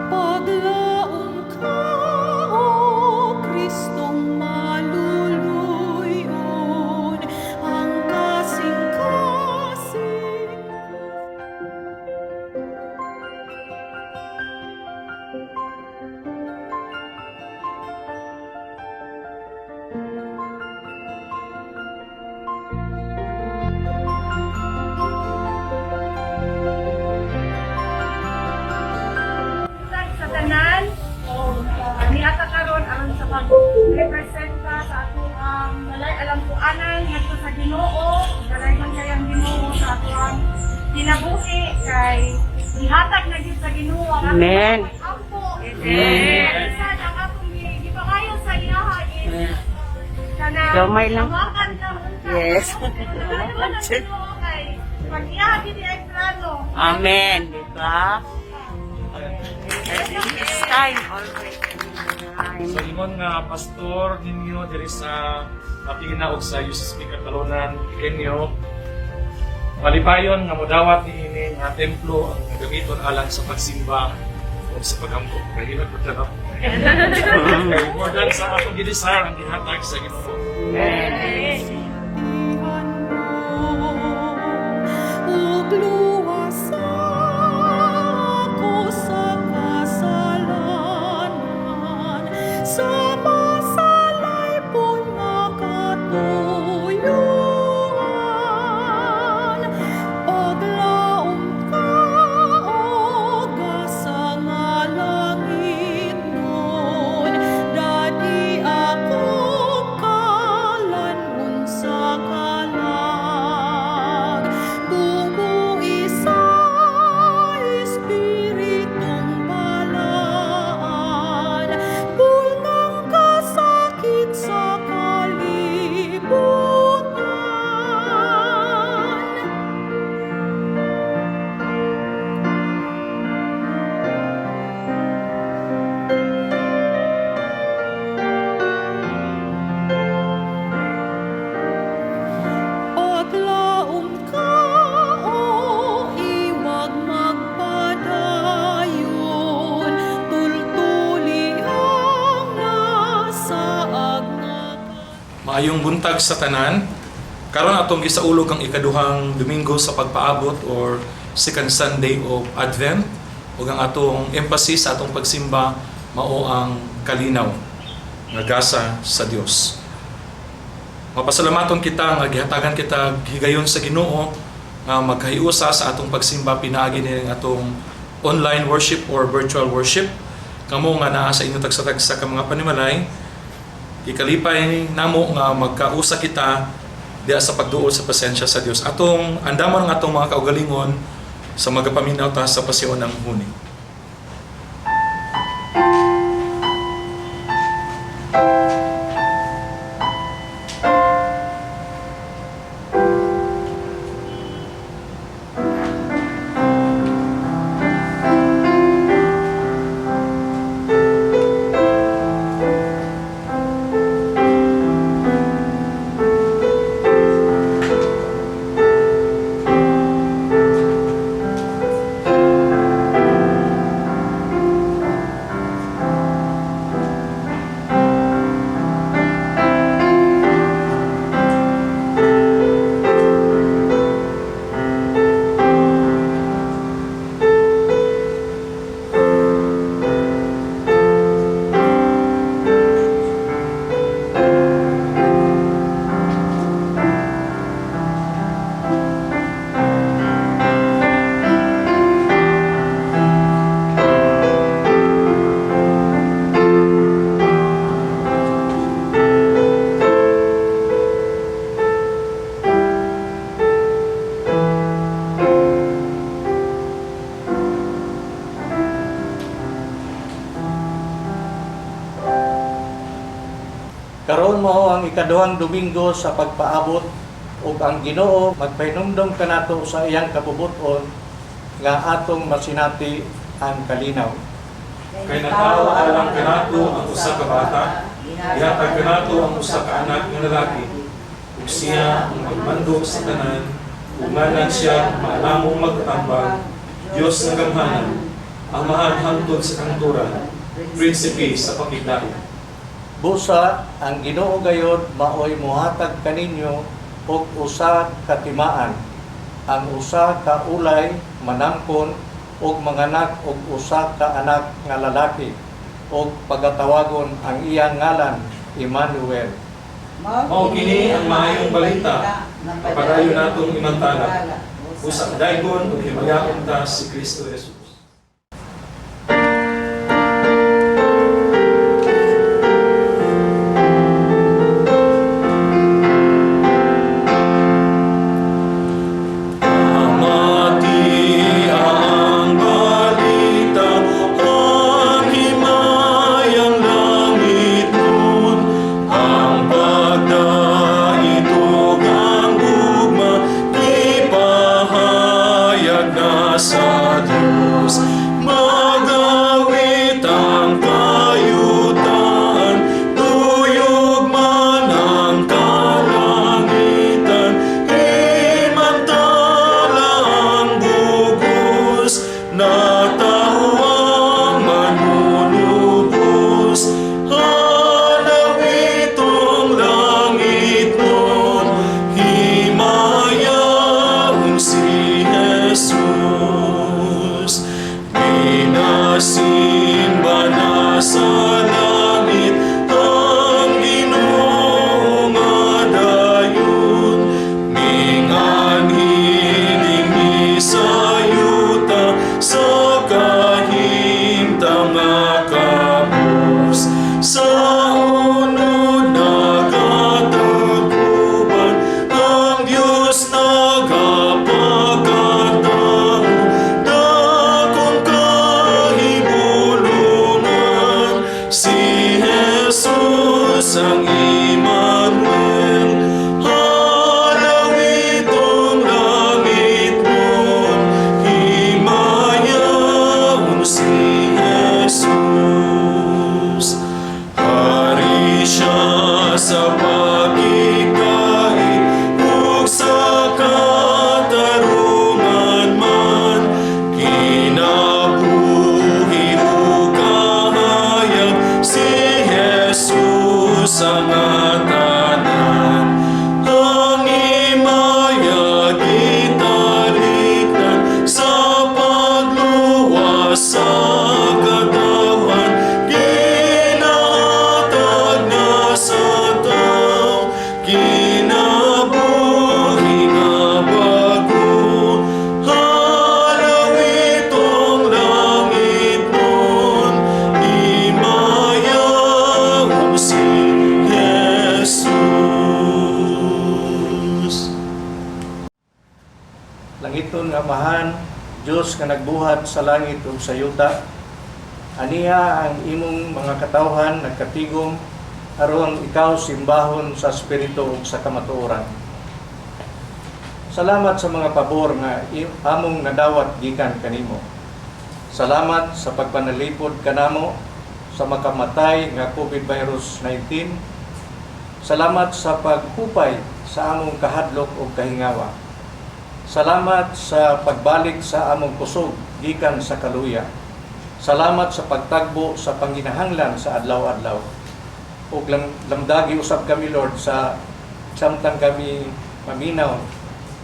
Paglaong ka, O Kristong maluluyon, ang kasing-kasing sa tanan niata karon aron sa pag-represent ka sa ato ang walay alam ko anan ngadto sa Ginoo walay man kayang Ginoo sa ato ang kinabuhi kay ihatag na gyud sa Ginoo ang ato Amen. pag-ampo. Amen. Sa ang atong gipangayo sa ilaha is kana Gamay lang. tawagan lang unta. Yes. Tawagan ng Ginoo kay pag iya gid ay plano. Amen. Diba? This time always. Sa ingon nga pastor ninyo diri sa Apina ug sa UCSB Catalonan, Kenyo, malipayon nga modawat niini nga templo ang gamiton alang sa pagsimba o sa pag-ampo. Kahilot ko tanaw. More than sa atong gidesire ang gihatag sa Ginoo. ug luwas ako sa kasalanan, sa masalay po nga katuyuan. Paglaom ka, O gasa nga langit nun, dadi ako kalanun sa kalag. Bumuhi sa Espiritong balaan, punang kasakit sa kalibutan. Paglaom ka, O iwag magpadayon, tultuli ang nasaag nga Maayong buntag sa tanan. Karon atong gisaulog ang ikaduhang Domingo sa pagpaabot or second Sunday of Advent ug ang atong emphasis sa atong pagsimba mao ang kalinaw nga gasa sa Dios. Mapasalamaton kita nga gihatagan kita higayon sa Ginoo nga magkahiusa sa atong pagsimba pinaagi ni atong online worship or virtual worship. Kamo nga naa sa inyo tagsa-tagsa ka mga panimalay, ikalipay namo nga magkausa kita diya sa pagduol sa pasensya sa Dios. Atong andamon ang atong mga kaugalingon sa magapaminaw ta sa pasyon ng huni. Karon mao ang ikaduhang Domingo sa pagpaabot ug ang Ginoo magpahinumdom kanato sa iyang kabubuton nga atong masinati ang kalinaw. Kay natawa alang kanato ang usa ka bata, ihatag kanato ang usa ka anak nga lalaki. Ug siya ang magmando sa tanan, umanan siya maalamong magtambag, Diyos ng gamhanan, ang mahal hangtod sa kanturan, prinsipe sa pamiglaon. Busa ang Ginoo gayod maoy muhatag kaninyo og usa ka timaan, ang usa ka ulay manamkon og manganak og usa ka anak nga lalaki, og pagatawagon ang iyang ngalan Emmanuel. Mao kini ang maayong balita, padayon natong imantala. Usa daygon ug himayaon ta si Kristo Jesus. Sa Diyos, magawit ang kayutan, tuyog man ang kalangitan, himantala ang bugos, natawang manunubos, hanawitong langit nun, himayaon si Jesus. Pinasimba na sa langit ang Ginoo nga dayon, minganhiling misayuta sa kahimtang nga kabus, sa unod nagatagkuban ang Diyos nagapagkatao, dakong kahibulungan, si Jesus ang Emmanuel, halawitong langit nun, himayaon si Jesus. Hari siya sa pagkikahi, ug sa katarungan man, kinabuhi ug kahayag, si Jesus ang atanan. Ang imayag italikdan sa pagluwas sa katawan, ginahatag na sa tao, kinabuhi nga bago, halawitong langit nun, himayaon si Jesus. Langiton nga mahan, Diyos nga nagbuhat sa langit ug sa yuta, aniya ang imong mga katawhan nagkatigom aron ikaw simbahon sa espiritu ug sa kamatuoran. Salamat sa mga pabor nga among nadawat gikan kanimo. Salamat sa pagpanalipod kanamo sa makamatay nga COVID-19. Salamat sa paghupay sa among kahadlok ug kahingawa. Salamat sa pagbalik sa among kusog gikan sa kaluya. Salamat sa pagtagbo sa panginahanglan sa adlaw-adlaw. Ug lamdagi usab kami, Lord, sa samtang kami maminaw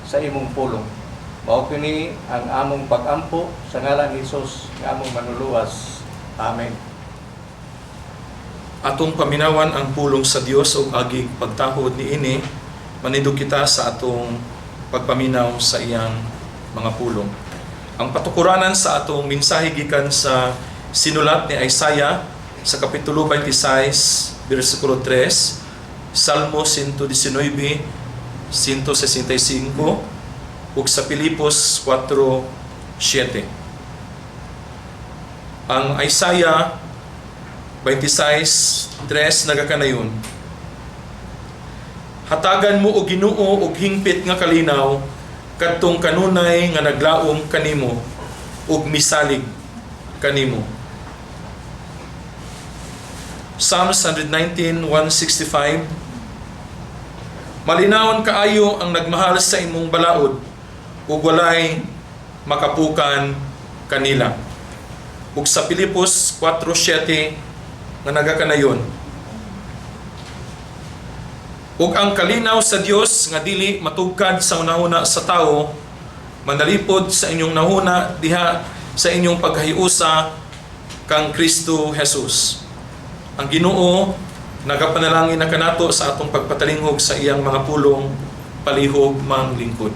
sa imong pulong. Mao kini ang among pag-ampo sa ngalan ni Hesus nga among manuluwas. Amen. Atong paminawan ang pulong sa Dios ug agig pagtahod niini, manindog kita sa atong pagpaminaw sa iyang mga pulong. Ang patukuranan sa atong mensahe gikan sa sinulat ni Isaiah sa kapitulo 26, versikulo 3, Salmo 119, 165, ug sa Pilipos 4:7. Ang Isaiah 26:3 nagakanayon, hatagan mo og Ginoo og hingpit nga kalinaw, kadtong kanunay nga naglaom kanimo ug misalig kanimo. Psalms 119:165, Malinawon kaayo ang nagmahal sa imong balaod, ug walay makapukan kanila. Ug sa Pilipos 4:7 nga nagakanayon, ug ang kalinaw sa Dios nga dili matugkad sa unahuna sa tawo, manalipod sa inyong nahuna diha sa inyong paghahiusa kang Kristo Jesus. Ang Ginoo nagapanalangin na kanato sa atong pagpatalingog sa iyang mga pulong palihog mang lingkod.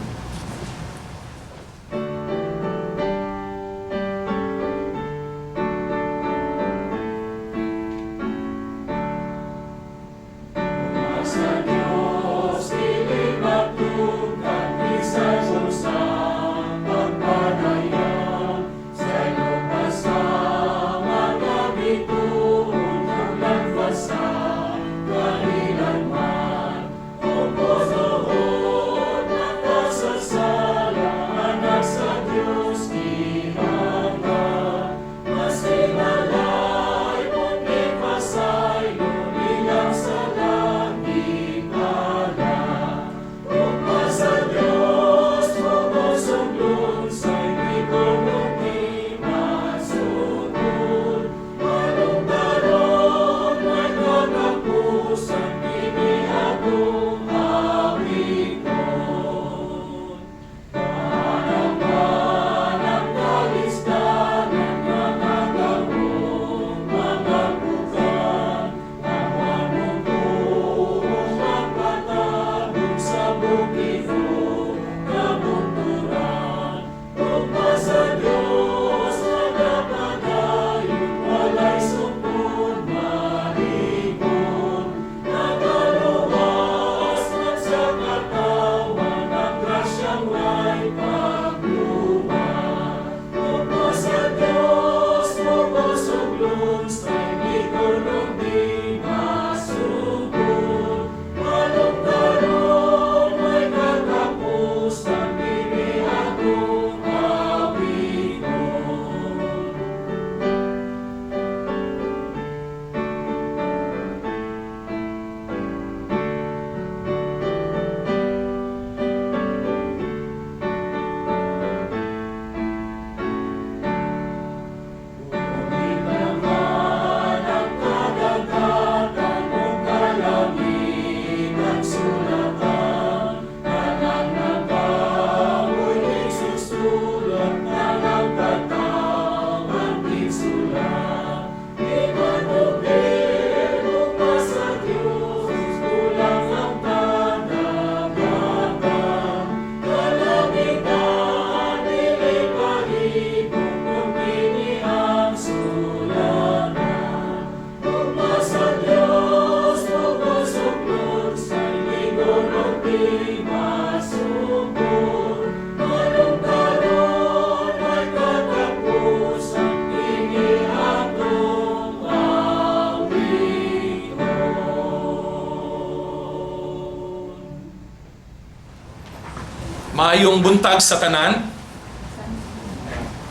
Maayong buntag sa tanan.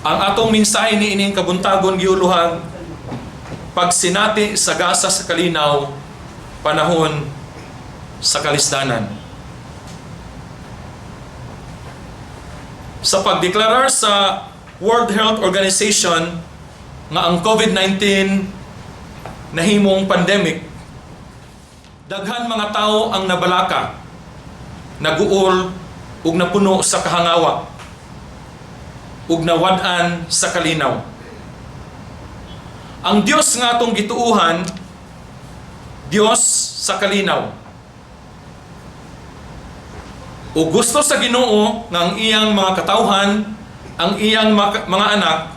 Ang atong mensahe ni ining kabuntagon giuluhag pagsinati sa gasa sa kalinaw panahon sa kalisdanan. Sa pagdeklarar sa World Health Organization nga ang COVID-19 nahimong pandemic, daghan mga tao ang nabalaka, naguol ug napuno sa kahangawa ug nawad-an sa kalinaw. Ang Dios nga atong gituuhan, Dios sa kalinaw. Ug gusto sa Ginoo nga ang iyang mga katawhan, ang iyang mga anak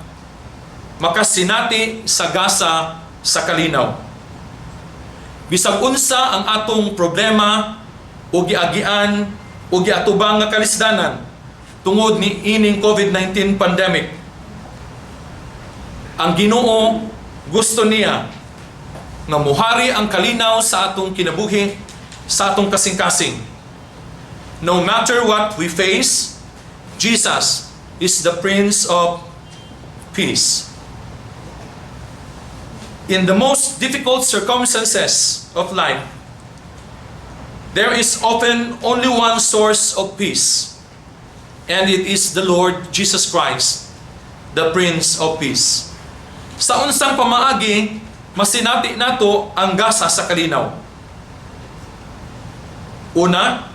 makasinati sa gasa sa kalinaw. Bisag unsa ang atong problema o giagian o giatubang nga kalisdanan tungod ni ining COVID-19 pandemic, ang Ginoo gusto niya nga muhari ang kalinaw sa atong kinabuhi, sa atong kasing-kasing. No matter what we face, Jesus is the Prince of Peace. In the most difficult circumstances of life, there is often only one source of peace, and it is the Lord Jesus Christ, the Prince of Peace. Sa unsang pamaagi, masinati nato ang gasa sa kalinaw. Una,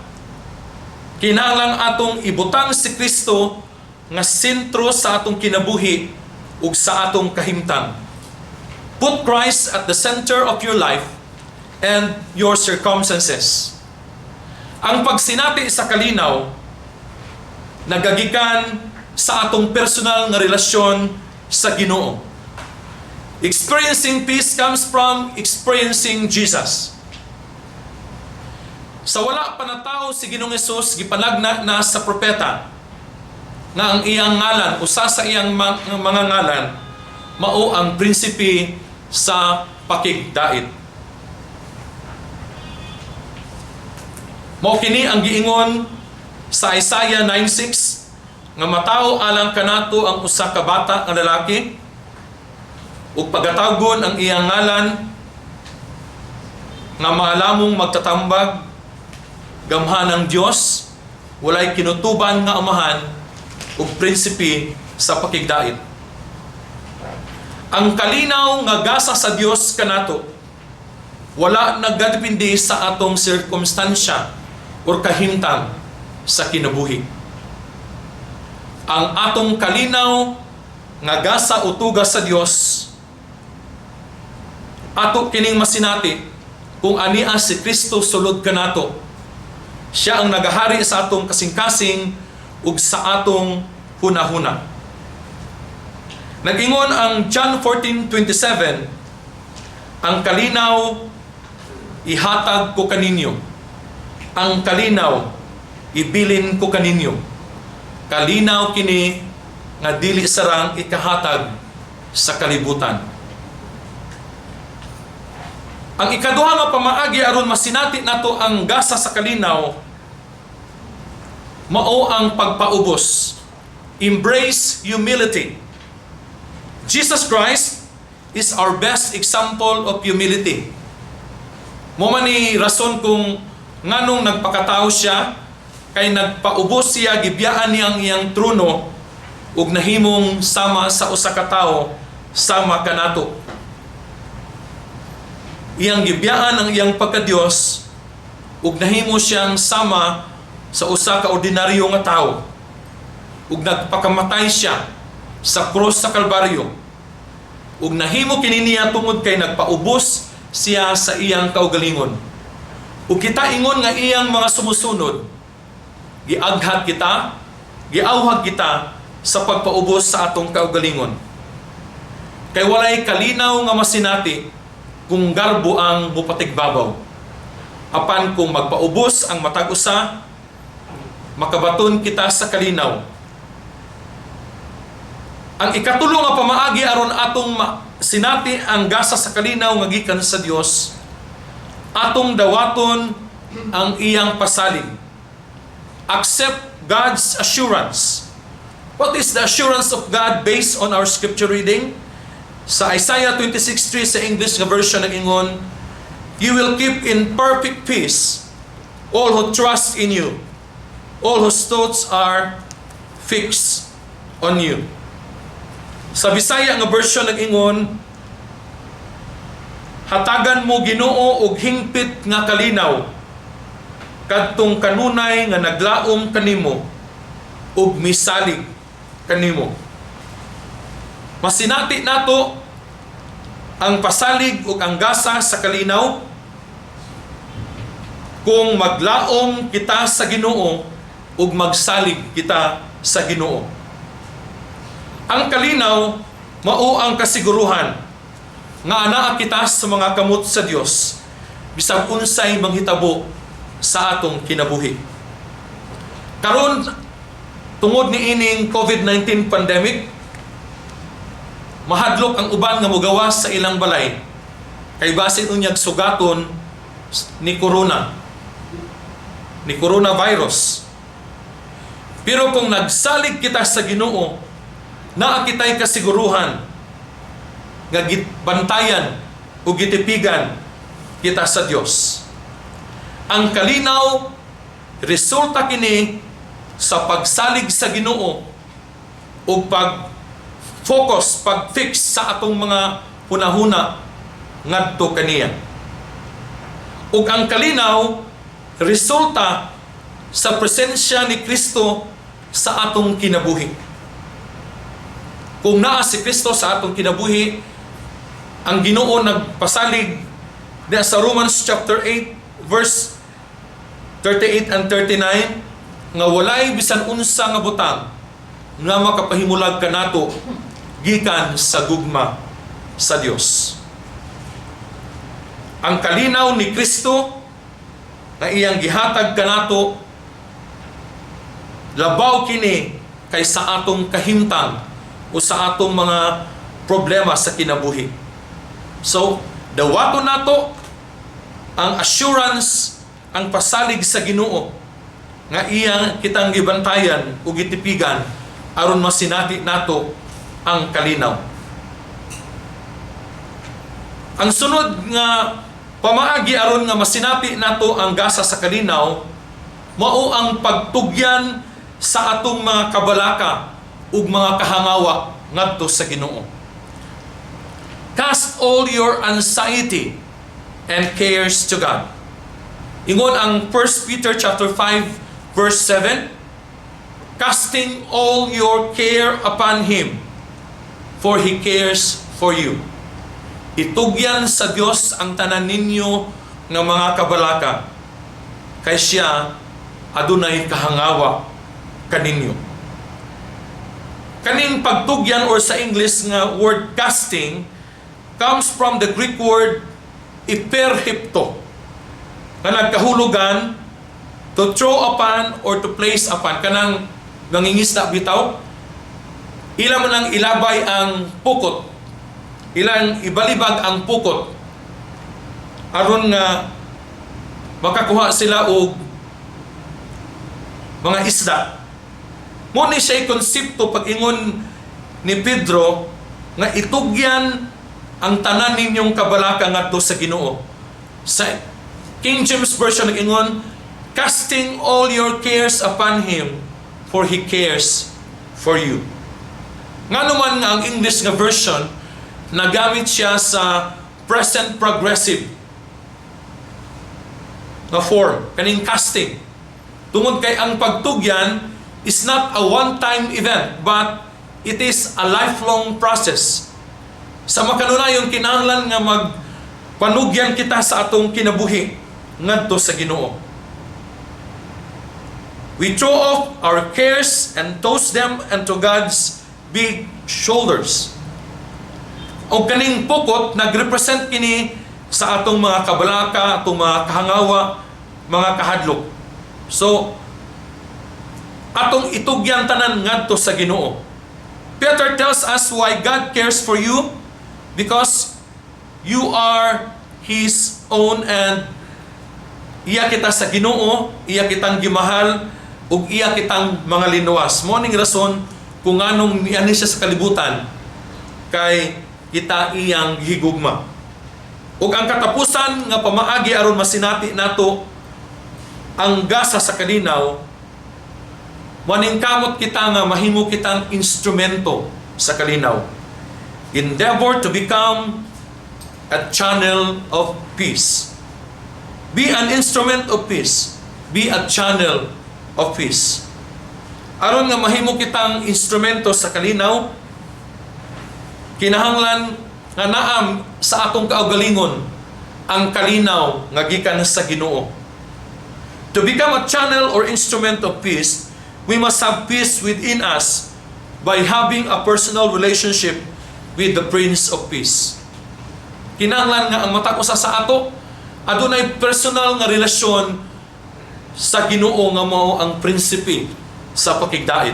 kinahanglan atong ibutang si Kristo nga sentro sa atong kinabuhi ug sa atong kahimtang. Put Christ at the center of your life and your circumstances. Ang pagsinati sa kalinaw nagagikan sa atong personal nga relasyon sa Ginoo. Experiencing peace comes from experiencing Jesus. Sa wala pa na tao si Ginoong Hesus gipanagna na sa propeta nga ang iyang ngalan, usa sa iyang mga ngalan, mao ang prinsipe sa pakigdait. Mao kini ang giingon sa Isaiah 9:6 nga matao alang kanato ang usa ka bata nga lalaki ug pagatawgon ang iyang ngalan nga maalamong magtatambag gamhanang Dios, walay kinutuban nga amahan ug prinsipe sa pakigdait. Ang kalinaw nga gasa sa Dios kanato wala nagdepende sa atong sirkumstansya o kahimtang sa kinabuhi. Ang atong kalinaw nga gasa o tugas sa Dios ato kining masinati kung ania si Kristo sulod kanato. Siya ang nagahari sa atong kasing-kasing ug sa atong hunahuna. Nag-ingon ang John 14:27, ang kalinaw ihatag ko kaninyo. Ang kalinaw ibilin ko kaninyo. Kalinaw kini nga dili sarang ikahatag sa kalibutan. Ang ikaduha nga pamaagi aron masinati nato ang gasa sa kalinaw mao ang pagpaubos. Embrace humility. Jesus Christ is our best example of humility. Mo man ni rason kung nganong nagpakatao siya kay nagpaubos siya, gibiyaan niya ang iyang trono ug nahimong sama sa usa ka tawo sama kanato. Iyang gibiyaan ang iyang pagka-Dios ug nahimo siyang sama sa usa ka ordinaryo nga tawo ug nagpakamatay siya sa krus sa Kalbaryo ug nahimo kini niya tungod kay nagpaubos siya sa iyang kaugalingon. Ug kita ingon nga iyang mga sumusunod, giaghat kita, giawhag kita sa pagpaubos sa atong kaugalingon. Kay walay kalinaw nga masinati kung garbo ang mupatigbabaw. Apan kung magpaubos ang matag usa, makabaton kita sa kalinaw. Ang ikatulo nga pamaagi aron atong sinati ang gasa sa kalinaw nga gikan sa Dios, atong dawaton ang iyang pasalig. Accept God's assurance. What is the assurance of God based on our scripture reading? Sa Isaiah 26:3 sa English version nag-ingon, you will keep in perfect peace all who trust in you, all whose thoughts are fixed on you. Sa Bisaya nga version nag-ingon, hatagan mo Ginoo og hingpit nga kalinaw, kadtong kanunay nga naglaom kanimo ug misalig kanimo. Masinati nato ang pasalig ug ang gasa sa kalinaw kung maglaom kita sa Ginoo ug magsalig kita sa Ginoo. Ang kalinaw mao ang kasiguruhan nga anaa kita sa mga kamot sa Dios bisag unsay manghitabo sa atong kinabuhi. Karon tungod ni ining COVID-19 pandemic, mahadlok ang uban nga mogawas sa ilang balay kay basin unyag sugaton ni coronavirus. Pero kung nagsalig kita sa Ginoo, naa kitay kasiguruhan nga bantayan o gitipigan kita sa Dios. Ang kalinaw resulta kini sa pagsalig sa Ginoo o pag-focus, pag-fix sa atong mga hunahuna ngadto kaniya. Ug ang kalinaw resulta sa presensya ni Kristo sa atong kinabuhi. Kung naa si Kristo sa atong kinabuhi, ang Ginoo nagpasalig na sa Romans chapter 8 verse 38 and 39 nga walay bisan unsa nga butang nga makapahimulag kanato gikan sa gugma sa Dios. Ang kalinaw ni Kristo na iyang gihatag kanato labaw kini kaysa atong kahimtang o sa atong mga problema sa kinabuhi. So, dawato nato ang assurance, ang pasalig sa Ginoo nga iyang kitang gibantayan o gitipigan aron masinati nato ang kalinaw. Ang sunod nga pamaagi aron nga masinapi nato ang gasa sa kalinaw mao ang pagtugyan sa atong mga kabalaka ug mga kahangawa ngadto sa Ginoo. Cast all your anxiety and cares to God. Ingon ang 1 Peter chapter 5 verse 7, casting all your care upon Him, for He cares for you. Itugyan sa Dios ang tanan ninyo ng mga kabalaka, kay siya adunay kahangawa kaninyo. Kaning pagtugyan or sa English nga word casting comes from the Greek word iperhipto, na nagkahulugan to throw upon or to place upon. Kanang nangingisda bitaw, ilang man ang ilabay ang pukot, ilang ibalibag ang pukot aron nga makakuha sila og mga isda. Mo ni siya konsepto pag-ingon ni Pedro nga itugyan ang tanan ninyong kabalaka ngadto sa Ginoo. Sa King James Version nag-ingon, casting all your cares upon Him, for He cares for you. Nga naman nga ang English nga version, nagamit siya sa present progressive na form, kaning casting. Tungod kay ang pagtugyan is not a one-time event, but it is a lifelong process. Sa makanunayon, kinahanglan nga magpanugyan kita sa atong kinabuhi ngadto sa Ginoo. We throw off our cares and toss them into God's big shoulders. O kaning pukot, nagrepresent kini sa atong mga kabalaka, atong mga kahangawa, mga kahadlok. So, atong itugyan tanan ngadto sa Ginoo. Peter tells us why God cares for you, because you are His own and iya kita sa Ginoo, iya kitang gimahal, ug iya kitang mga linuwas. Mo ning rason kung anong niani siya sa kalibutan kay kita iyang higugma. Ug ang katapusan nga pamaagi aron masinati nato ang gasa sa kalinaw, maningkamot kita nga mahimo kitang instrumento sa kalinaw. Endeavor to become a channel of peace. Be an instrument of peace. Be a channel of peace. Aron nga mahimo kitang instrumento sa kalinaw, kinahanglan nga naam sa atong kaugalingon ang kalinaw nga gikan sa Ginoo. To become a channel or instrument of peace, we must have peace within us by having a personal relationship with the Prince of Peace. Kinahanglan nga ang matag usa sa ato adunay personal nga relasyon sa Ginoo nga mao ang prinsipe sa pakigdait.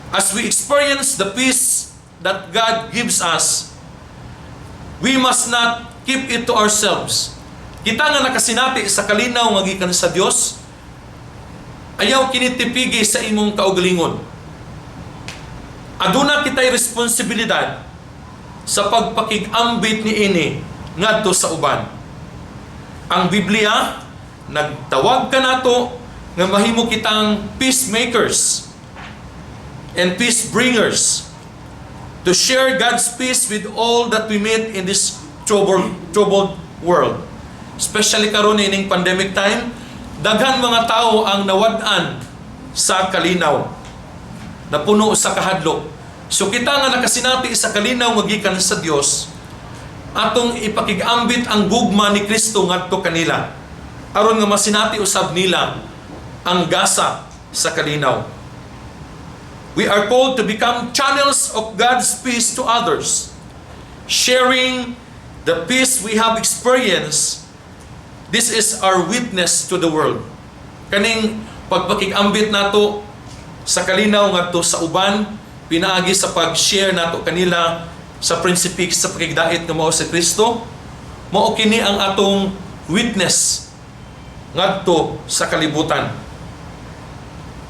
As we experience the peace that God gives us, we must not keep it to ourselves. Kita nga nakasinati sa kalinaw nga gikan sa Dios, ayaw kinitipigi sa imong kaugalingon. Aduna kitay responsibilidad sa pagpakig-ambit ni ini ngadto sa uban. Ang Biblia nagtawag ka nato nga mahimo kitang peacemakers and peace bringers to share God's peace with all that we meet in this troubled world. Especially karon ining pandemic time, daghan mga tao ang nawad-an sa kalinaw, napuno sa kahadlok. So kita nga nakasinati sa kalinaw nga gikan sa Dios, atong ipakigambit ang gugma ni Kristo ngadto kanila, aron nga masinati usab nila ang gasa sa kalinaw. We are called to become channels of God's peace to others, sharing the peace we have experienced. This is our witness to the world. Kaning pagpakigambit nato sa kalinaw ngadto sa uban, pinaagi sa pag-share nato kanila sa prinsipik sa pakigdait nga mao sa Kristo, mao kini ang atong witness ngadto sa kalibutan.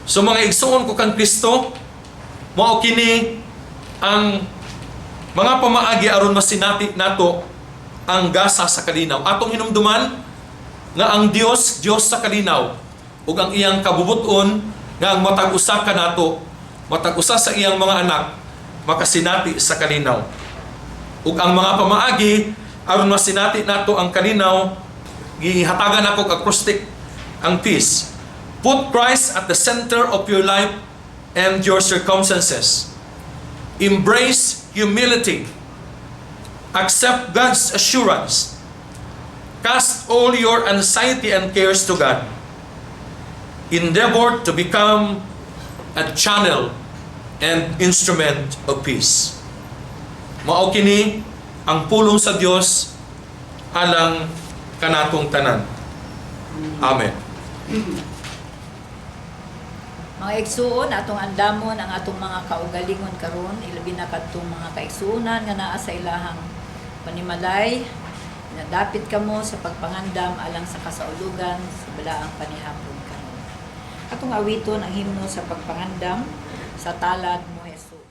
So mga igsoon ko kang Kristo, mao kini ang mga pamaagi aron masinati nato ang gasa sa kalinaw. Atong hinumduman nga ang Dios sa kalinaw, ug ang iyang kabubuton nga ang matag usa ka nato, matag usa sa iyang mga anak makasinati sa kalinaw. Ug ang mga pamaagi aron masinati nato ang kalinaw, gihatagan ako og acrostic ang peace. Put Christ at the center of your life and your circumstances. Embrace humility. Accept God's assurance. Cast all your anxiety and cares to God. Endeavor to become a channel and instrument of peace. Mao kini ang pulong sa Dios alang kanatong tanan. Amen. Mga igsuon, atong andamon ang atong mga kaugalingon karon, ilabi na kadtong mga kaigsuonan nga naa sa ilahang panimalay. Nadapit kamo sa pagpangandam alang sa kasaulugan sa balaang panihapon karon. Atong awiton ang himno sa pagpangandam sa talad mo Jesus.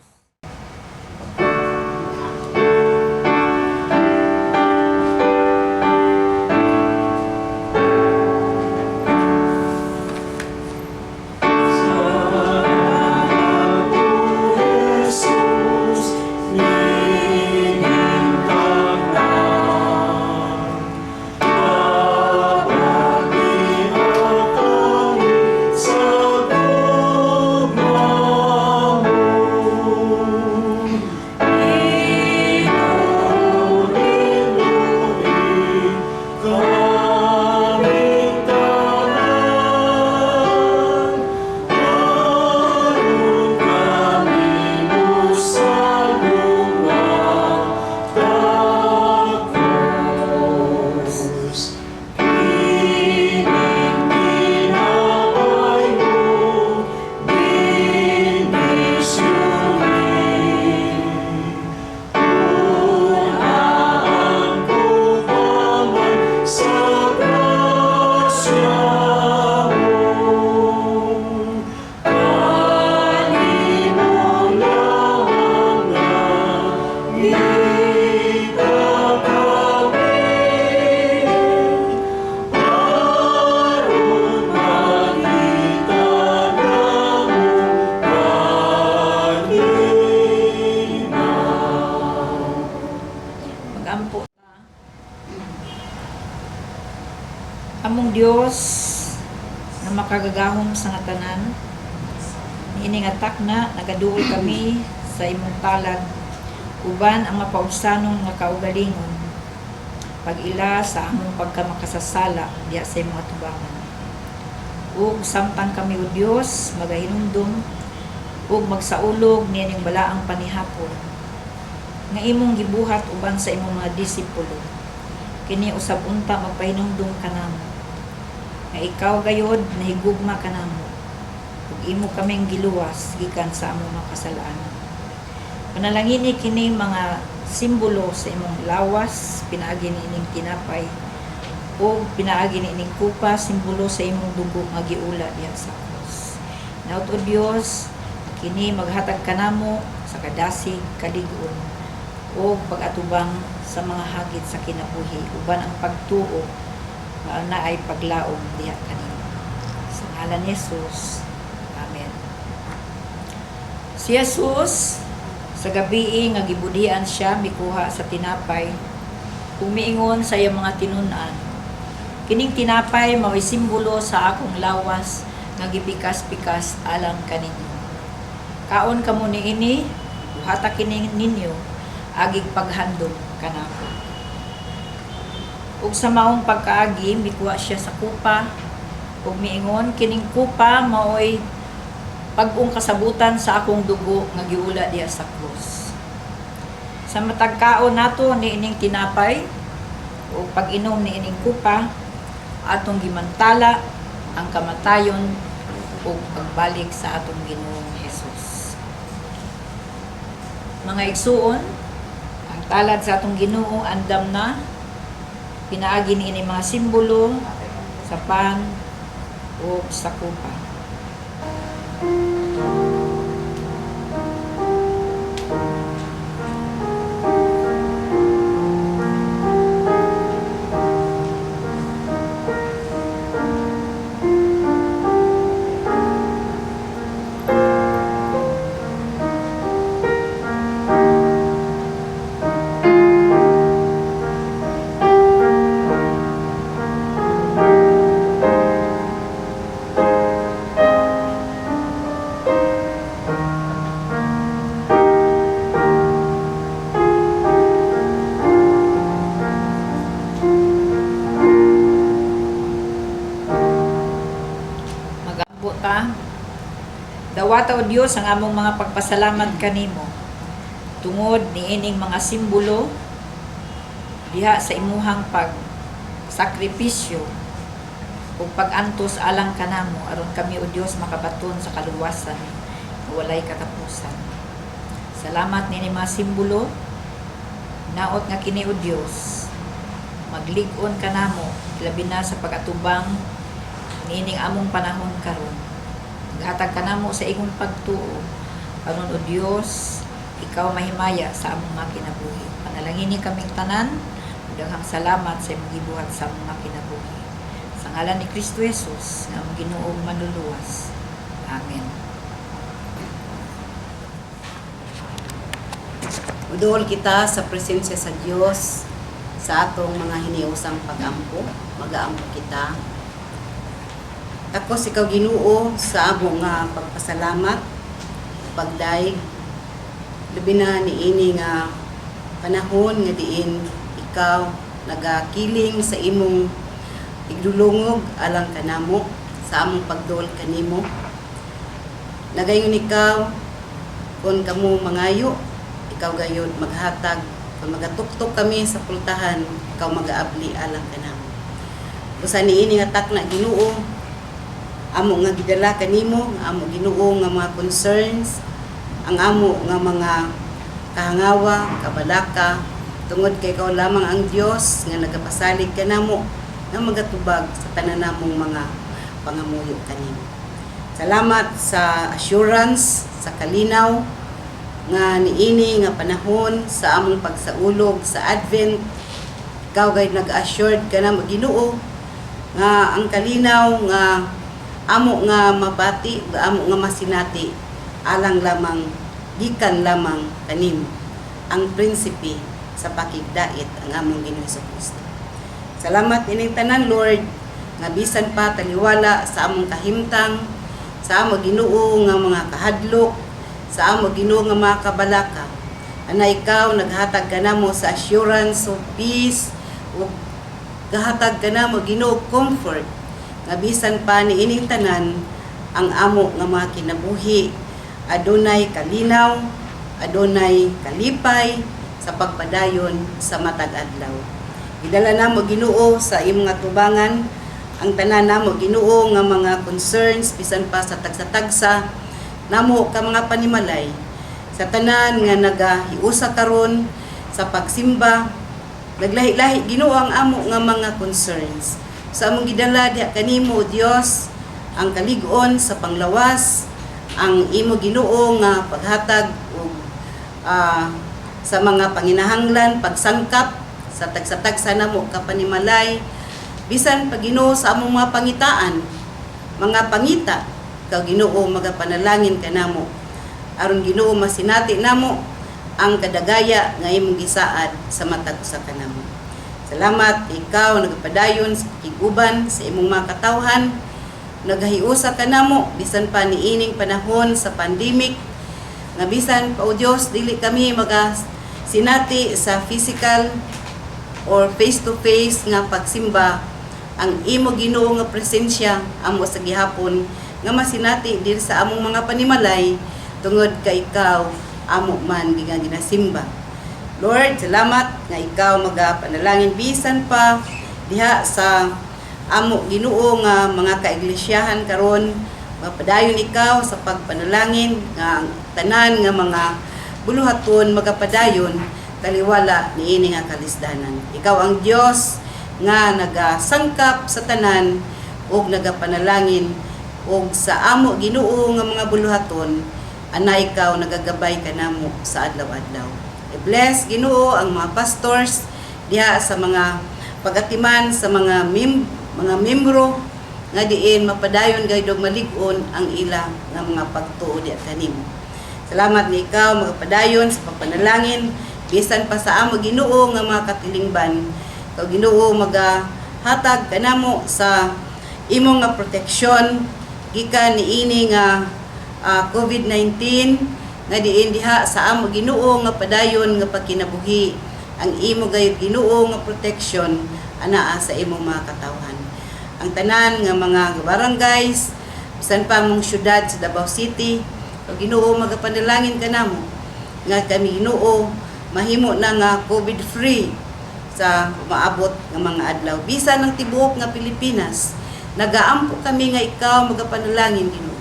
Magampo ta. Among Dios na makagagahom sa nga tanan, niining atak na nagaduol kami sa imong talad, uban ang mapaubsanon nga kaugalingon, pag-ila sa among pagkamakasasala diya sa imong atubangan. Ug samtang kami o Dios magahinumdum ug magsaulog niining balaang panihapon nga imong gibuhat uban sa imong mga disipulo, kini usab unta magpahinumdum kanamo nga ikaw gayod nahigugma kanamo ug imo kaming giluwas gikan sa among mga kasalanan. Panalangini kini mga simbolo sa imong lawas, pinaagi niining tinapay o pinaagi niining kupa, simbolo sa imong dugo nga giula diha sa krus. Naut o Dios, kini maghatag kanamo sa kadasig, kalig-on o pag-atubang sa mga hagit sa kinabuhi, uban ang pagtuo na ay paglaom diha kanimo. Sa ngalan ni Jesus. Amen. Si Jesus sa gabi nga gibudian siya mikuha sa tinapay, umiingon sa iyang mga tinun-an, kining tinapay mao'y simbolo sa akong lawas nga gipikas-pikas alang kaninyo. Kaon kamo niini, buhata kini ninyo agig paghandom kanako. Ug sa maong pagkaagi mikuha siya sa kupa, ug miingon kining kupa mao'y pag-ung kasabutan sa akong dugo nga giula diha sa krus. Sa matag kaon nato niining tinapay o pag-inom niining kupa, atong gimantala ang kamatayon o pagbalik sa atong Ginoong Hesus. Mga igsuon, ang talad sa atong Ginoo andam na, pinaagi niini mga simbolo sa pan o sa kupa. Mag-ambo ta. Dawata o Dios ang among mga pagpasalamat kanimo tungod niining mga simbolo diha sa imuhang pag-sakripisyo o pag-antos alang kanamo aron kami o Dios makabaton sa kaluwasan na walay katapusan. Salamat nini mga simbolo, naot nga kini o Dios maglig-on kanamo labi na sa pag-atubang niining among panahon karon. Naghatag kanamo sa imong pagtuo aron o Dios ikaw mahimaya sa among mga kinabuhi. Panalangini kaming tanan, daghang salamat sa imong gibuhat sa among mga kinabuhi. Sa ngalan ni Kristo Jesus nga among Ginoong manluluwas. Amen. Uduol kita sa presensya sa Dios sa atong mga hiniusang pag-ampo. Mag-aampo kita. Tapos ikaw Ginoo sa among nga pagpasalamat, pagdaig, labi na niini nga panahon nga diin ikaw nagakiling sa imong igdulungog alang kanamo sa among pagduol kanimo. Nagayon ikaw kung kamo mangayo, ikaw gayud maghatag. Kung magatuktok kami sa pultahan, ikaw mag-aabli alang kanamo. Busa niini nga takna Ginoo, amo nga gidala kanimo, amo Ginoo nga mga concerns, ang amo nga mga kahangawa, kabalaka, tungod kay ikaw lamang ang Dios nga nagapasalig kanamo nga magatubag sa tanan namong mga pangamuyo kanimo. Salamat sa assurance, sa kalinaw nga niini nga panahon sa among pagsaulog sa Advent. Ikaw gay nag-assured kanamo Ginoo nga ang kalinaw nga amo nga mabati, amo nga masinati alang lamang gikan lamang kanimo ang prinsipe sa pakigdait ang among Ginoo Kristo. Salamat ining tanan Lord nga bisan pa taliwala sa among kahimtang, sa among Ginoo nga mga kahadlok, sa among Ginoo nga mga kabalaka. Ana ikaw naghatag kanamo sa assurance of peace ug gahatag kanamo Ginoo comfort nga bisan pa niining tanan ang amo nga mga kinabuhi adunay kalinaw, adunay kalipay sa pagpadayon sa matag adlaw. Gidala namo Ginoo sa imong nga tubangan ang tanan namo Ginoo nga mga concerns bisan pa sa tagsa-tagsa namo ka mga panimalay sa tanan nga nagahiusa karon sa pagsimba. Naglahi-lahi Ginoo ang amo nga mga concerns. Sa among gidala diha kanimo Dios ang kalig-on sa panglawas, ang imo Ginoo nga paghatag og sa mga panginahanglan, pagsangkap sa tagsa-tagsa namo kapanimalay bisan pa Ginoo sa among mga pangitaan, mga pangita, ikaw Ginoo magapanalangin kanamo aron Ginoo masinati namo ang kadagaya nga imong gisaad sa matag usa kanamo. Salamat ikaw nagapadayon sa kiguban sa imong mga katawhan, nagahiusa kanamo bisan pa niining panahon sa pandemic nga bisan pa o Dios dili kami sinati sa physical or face to face nga pagsimba, ang imo Ginoo nga presensya amo sa gihapon nga masinati diri sa among mga panimalay tungod kay ikaw amo man ginasimba. Lord, salamat nga ikaw magapanalangin bisan pa diha sa amo Ginoo nga mga kaiglesiyahan karon, mapadayon ikaw sa pagpanalangin nga ang tanan nga mga buluhaton magapadayon taliwala niini nga kalisdanan. Ikaw ang Dios nga nagasangkap sa tanan ug nagapanalangin ug sa amo Ginoo nga mga buluhaton ana ikaw nagagabay kanamo sa adlaw-adlaw. I-bless Ginoo ang mga pastors diha sa mga pagatiman sa mga membro nga diin mapadayon gayud og malig-on ang ila nga mga pagtuo diha kanimo. Salamat ni ikaw magapadayon sa pagpanalangin bisan pa sa amo Ginoo nga mga katilingban. Ikaw Ginoo magahatag kanamo sa imong nga proteksyon gikan niini nga COVID-19 nga diin diha sa amo Ginoo nga padayon nga pagkinabuhi ang imo gayud Ginoo nga proteksyon anaa sa imong mga katawhan. Ang tanan nga mga barangays bisan pa mong syudad sa Davao City, ikaw Ginoo magapanalangin kanamo nga kami Ginoo mahimo na nga COVID free sa maabot nga mga adlaw. Bisan ng tibuok nga Pilipinas, nagaampo kami nga ikaw magapanalangin Ginoo.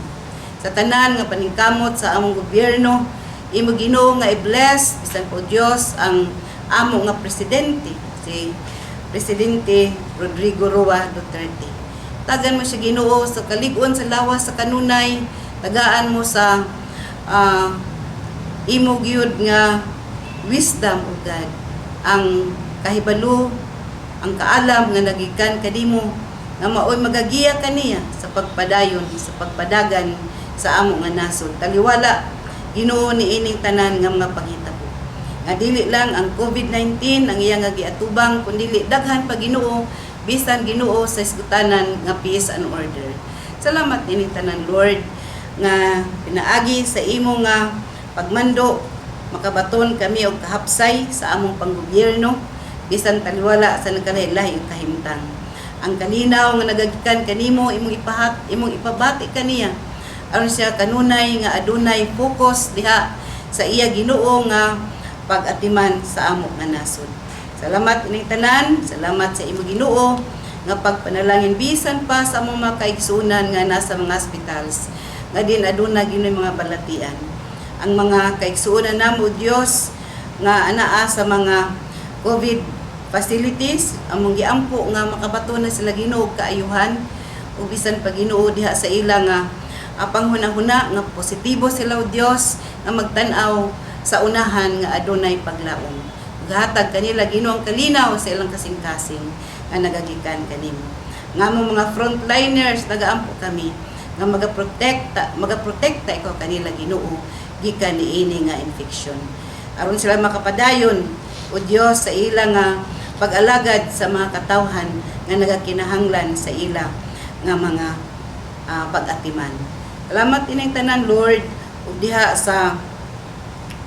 Sa tanan nga paningkamot sa among gobyerno, imo Ginoo nga i-bless bisan po Dios ang amo nga presidente, si Presidente Rodrigo Roa Duterte. Tagan mo siya Ginoo sa kalig-on sa lawas sa kanunay, tagaan mo sa imo gyud nga wisdom of God, ang kahibalo, ang kaalam nga nagikan kanimo nga maoy magagiya kaniya sa pagpadayon, sa pagpadagan sa amo nga nasod. Taliwala Ginoo niining tanan nga mga panghitabo. Nga dili lang ang COVID-19 ang iya nga giatubang, kundi daghan pa Ginoo bisan Ginoo sa isgutanan nga peace and order. Salamat ining tanan Lord nga pinaagi sa imo nga pagmando makabaton kami og kahapsay sa among panggobyerno bisan taliwala sa nagkalahi-lahi ug kahimtang. Ang kalinaw nga nagagikan kanimo imong ipabati kaniya aron siya kanunay nga adunay focus diha sa iya Ginoo nga pag-atiman sa amo nga nasod. Salamat ining tanan, salamat sa imo Ginoo nga pagpanalangin bisan pa sa among mga kaigsunan nga nasa mga hospitals nga din aduna Ginoo mga balatian. Ang mga kaigsuonan namo Dios nga anaa sa mga COVID facilities among giampo nga makabaton na sila Ginoo kaayuhan ug bisan pa Ginoo diha sa ila nga panghuna-huna nga positibo sila o Dios nga magtan-aw sa unahan nga adunay paglaom. Gahatag kanila Ginoo ang kalinaw sa ilang kasing-kasing nga nagagikan kanimo. Nga mo mga frontliners nagaampo kami nga magaprotekta ikaw kanila Ginoo gikan niini nga infection. Aron sila makapadayon o Dios sa ila nga pag-alagad sa mga katawhan nga nagakinahanglan sa ila nga mga pag-atiman. Salamat ining tanan Lord ug diha sa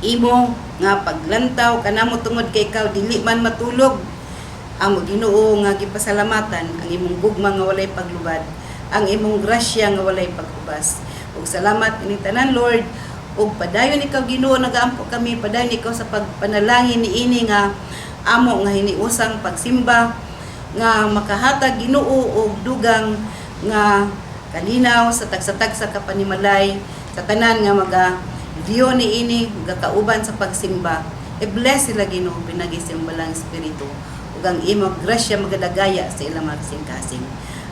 imo nga paglantaw kanamo tungod kay ikaw dili man matulog amo Ginoo nga gipasalamatan ang imong gugma nga walay paglubad, ang imong grasya nga walay pagubas. Ug salamat ining tanan Lord ug padayon ikaw Ginoo nagaampo kami, padayon ikaw sa pagpanalangin niini nga amo nga hiniusang pagsimba nga makahatag Ginoo og dugang nga kalinaw sa tagsa-tagsa ka panimalay sa tanan nga diyo niini gakauban sa pagsimba. I-bless sila Ginoo pinagi-simbalang espiritu ug ang imong grasya magadagaya sa ilang mga kasing-kasing.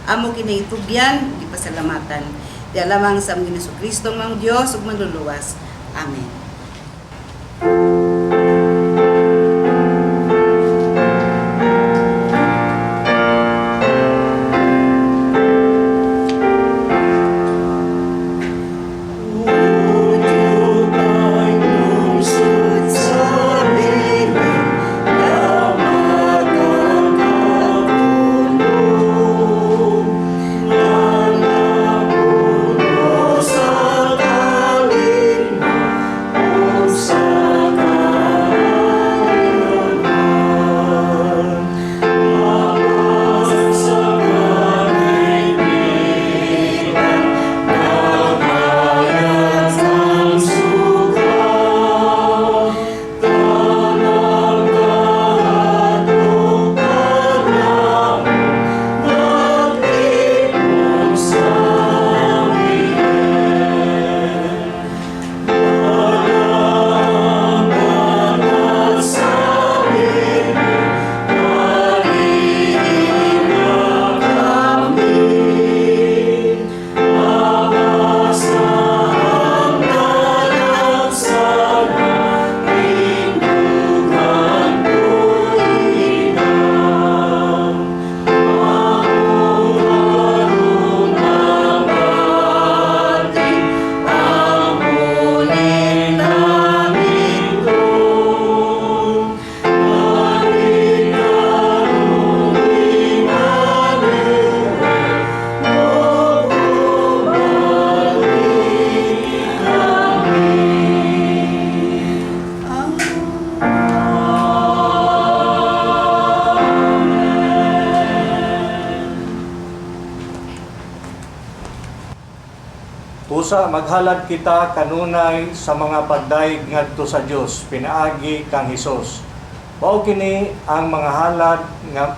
Amo kini itugyan gipasalamatan. Di lamang sa among Ginoong Kristo mang Dios ug manluluwas. Amen. Busa maghalad kita kanunay sa mga pagdaig ngadto sa Dios pinaagi kang Hesus. Mao kini ang mga halad nga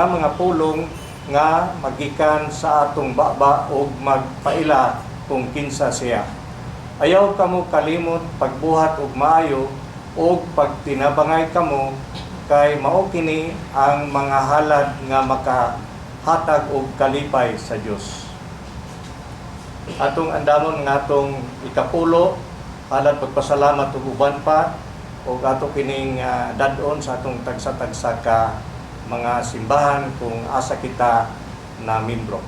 mga pulong nga magikan sa atong baba ug magpaila kung kinsa siya. Ayaw kamo kalimot pagbuhat og maayo ug pagtinabangay kamo kay mao kini ang mga halad nga makahatag og kalipay sa Dios. Atong andamon nga atong ikapulo halad pagpasalamat ug uban pa ug ato kining dadon sa atong tagsa-tagsa ka mga simbahan kung asa kita na membro.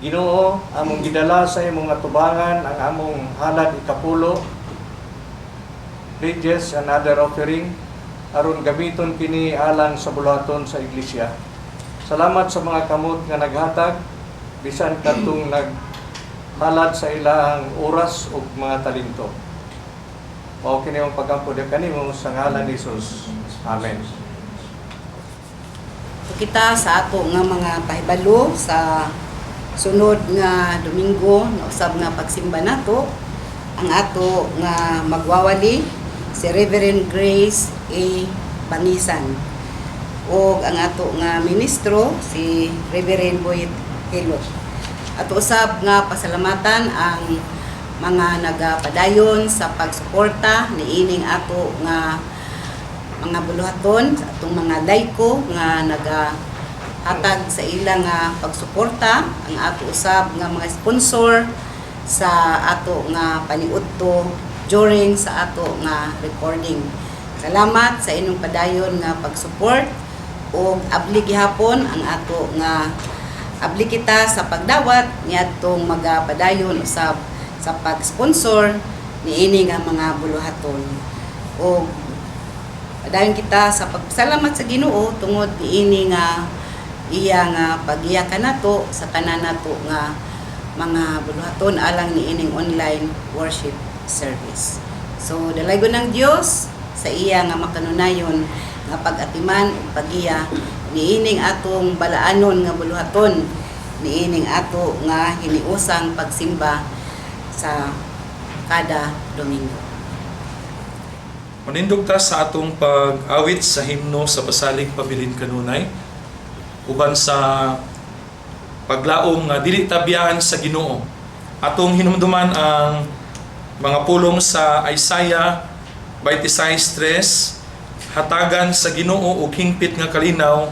Ginoo, among gidala sa imong atubangan ang among halad ikapulo, pledges and other offering aron gamiton kini alang sa buluhaton sa iglesia. Salamat sa mga kamot nga naghatag bisan kadtong naghalad sa ilahang oras ug mga talento. Mao kini ang pagampo kanimo sa ngalan ni Jesus. Amen. Kita sa ato nga mga pahibalo sa sunod nga Domingo na usab nga pagsimba nato, ang ato nga magwawali si Reverend Grace A. Banisan o ang ato nga ministro si Reverend Boyd Hilot. Ato usab nga pasalamatan ang mga nagapadayon sa pagsuporta niining ato nga mga buluhaton, atong mga laiko nga nagahatag sa ilang nga pagsuporta, ang ato usab nga mga sponsor sa ato nga paniudto during sa ato nga recording. Salamat sa inyong padayon nga pag-support ug abli gihapon ang ato nga abli kita sa pagdawat niadtong magapadayon usab sa pag-sponsor niini nga mga buluhaton. Ug padayon kita sa pagpasalamat sa Ginoo tungod niini nga iya nga pag-iyakan nato sa tanan nato nga mga buluhaton alang niining online worship service. So dalaygon ng Dios sa iya nga makanunayon nga pag-atiman ug pag-iya niining atong balaanon nga buluhaton niining ato nga hiniusang pagsimba sa kada Domingo. Manindog ta sa atong pag-awit sa himno sa pasalig pabilin kanunay uban sa paglaom nga dili tabiyahan sa Ginoo. Atong hinumduman ang mga pulong sa Isaiah 26:3, hatagan sa Ginoo og hingpit nga kalinaw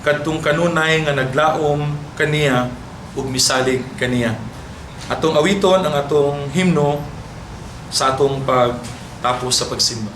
kadtong kanunay nga naglaom kaniya ug misalig kaniya. Atong awiton ang atong himno sa atong pagtapos sa pagsimba.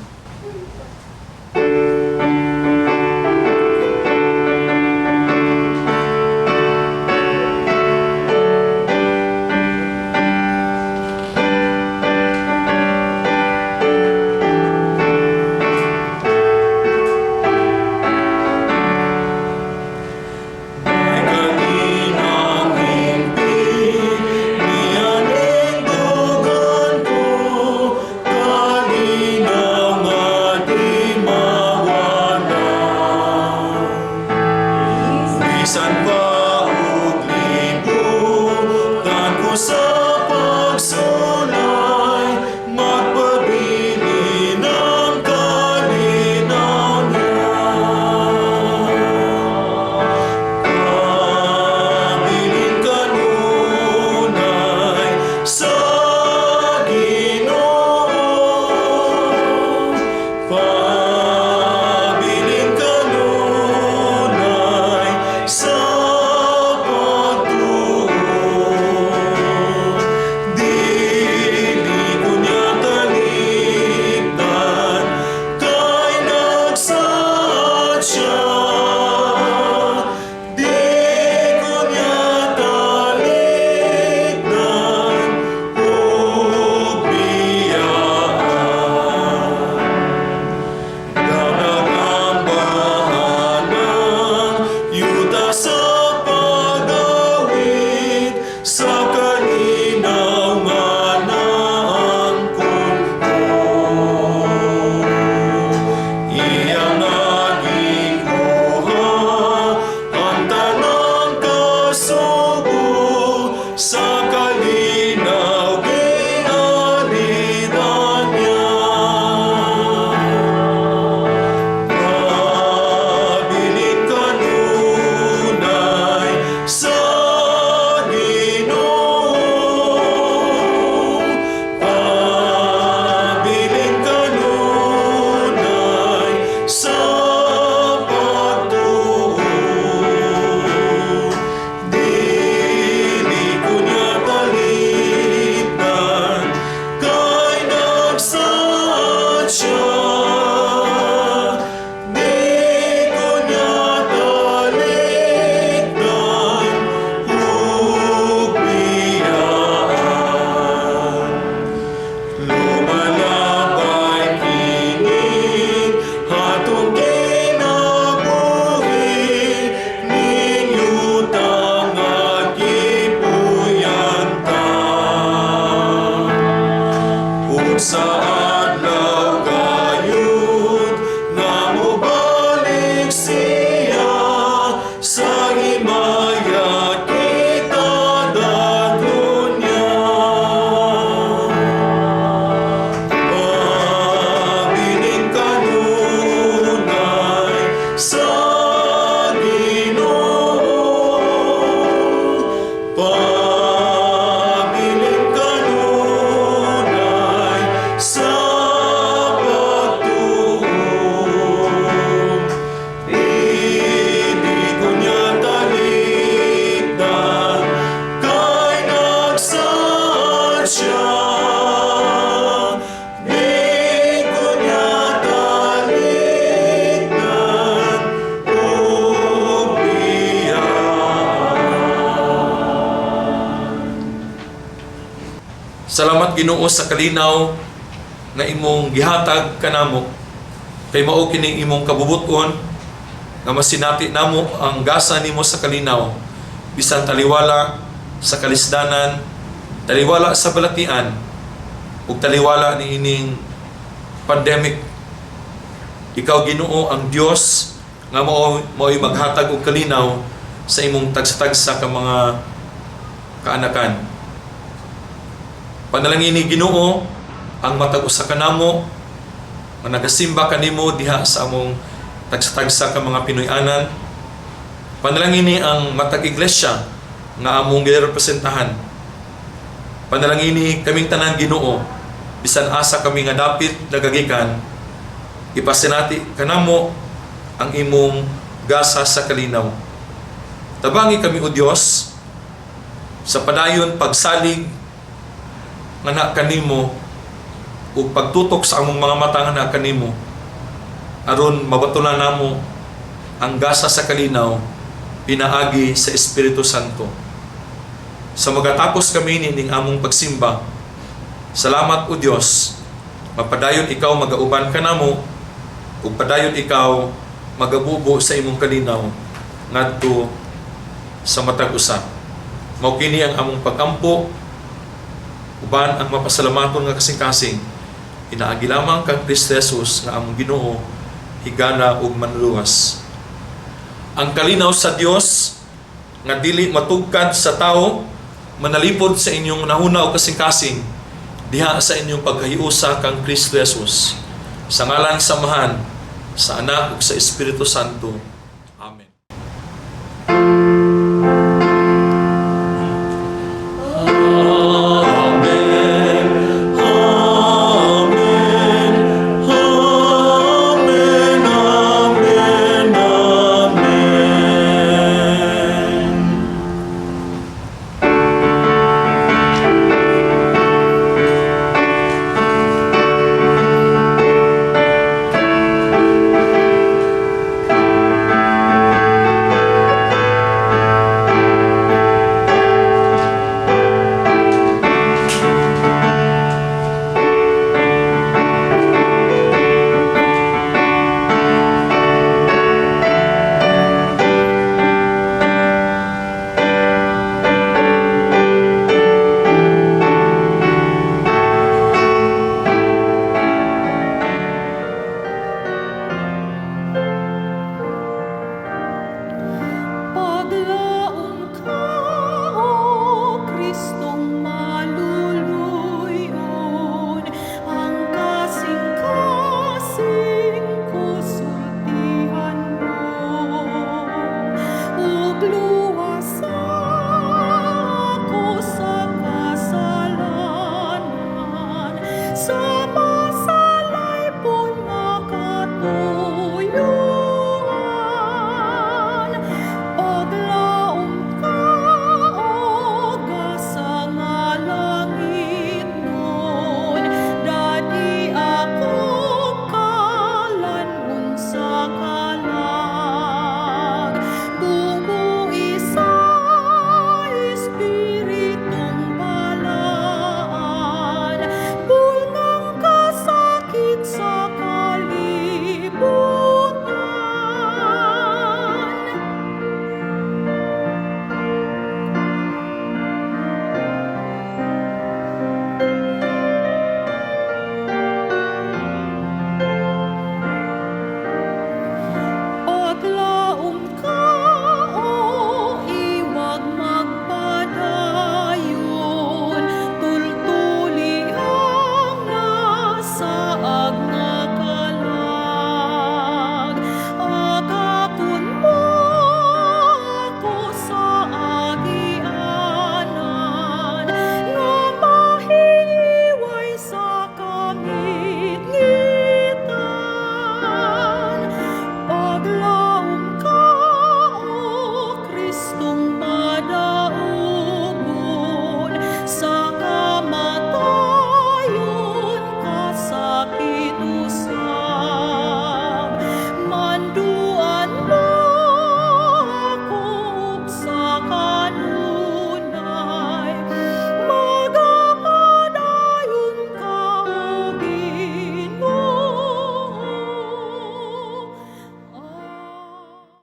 sa pagsulay, magpabili ng kalinaw niya. Pabilin kanunay sa Ginoo. Pabilin kanunay sa pagtuo. Dili ko niya talikdan, kay nagsaad siya. Di ko niya talikdan, ug biyaan. Nanagambahan ng yuta sa pagawid, sa kalinaw nga naangkon ko. Iyang nagikuha ang tanang kasugo, sa kalinaw ginalidan niya. Pabilin kanunay sa Ginoo. Pabilin kanunay sa pagtuo. Dili ko niya talikdan, kay nagsaad siya. Di ko niya talikdan, ug biyaan. Lumalabay kining hatong kinabuhi, ninyo tangad gipuyan ta. Ug sa adlaw gayud nga mobalik siya, sa himaya kita dadlon niya. Pabilin kanunay sa Ginoo. Pabilin kanunay sa pagtuo. Hindi ko niya talikdan, kay nagsaad siya. Di ko niya talikdan, ug biyaan. Salamat Ginoo sa kalinaw nga imong gihatag kanamo, kay mao kining imong kabubuton nga masinati namo ang gasa nimo sa kalinaw, bisan taliwala sa kalisdanan, taliwala sa balatian, ug taliwala ni ining pandemic. Ikaw Ginoo ang Dios nga mao'y maghatag og kalinaw sa imong tagsa-tagsa ka mga kaanakan. Panalangin ni Ginoo ang matag usa kanamo nga nagasimba kanimo diha sa among tagsa-tagsa ka mga Pinoy-anan. Panalangin ni ang matag iglesia nga among girepresentahan. Panalangin ni kaming tanan Ginoo, bisan asa kami nga dapit nagagikan, ipasinati kanamo ang imong gasa sa kalinaw. Tabangi kami o Dios sa padayon pagsalig nga na kanimo ug pagtutok sa among mga mata nga na kanimo, aron mabatulan namo ang gasa sa kalinaw pinaagi sa Espiritu Santo. Sa magatapos kami ning among pagsimba, salamat o Dios, mapadayon ikaw magauban kanamo ug padayon ikaw magabubo sa imong kalinaw ngadto sa matag usa. Mao kini ang among pagampo uban ang mapasalamaton nga kasing-kasing inaagi lamang kang Kristo Jesus nga among Ginoo, higala ug manluwas. Ang kalinaw sa Dios nga dili matugkad sa tao manalipod sa inyong nahunaw kasing-kasing diha sa inyong pagkahiusa kang Kristo Jesus. Sa ngalan samahan sa Anak ug sa Espiritu Santo.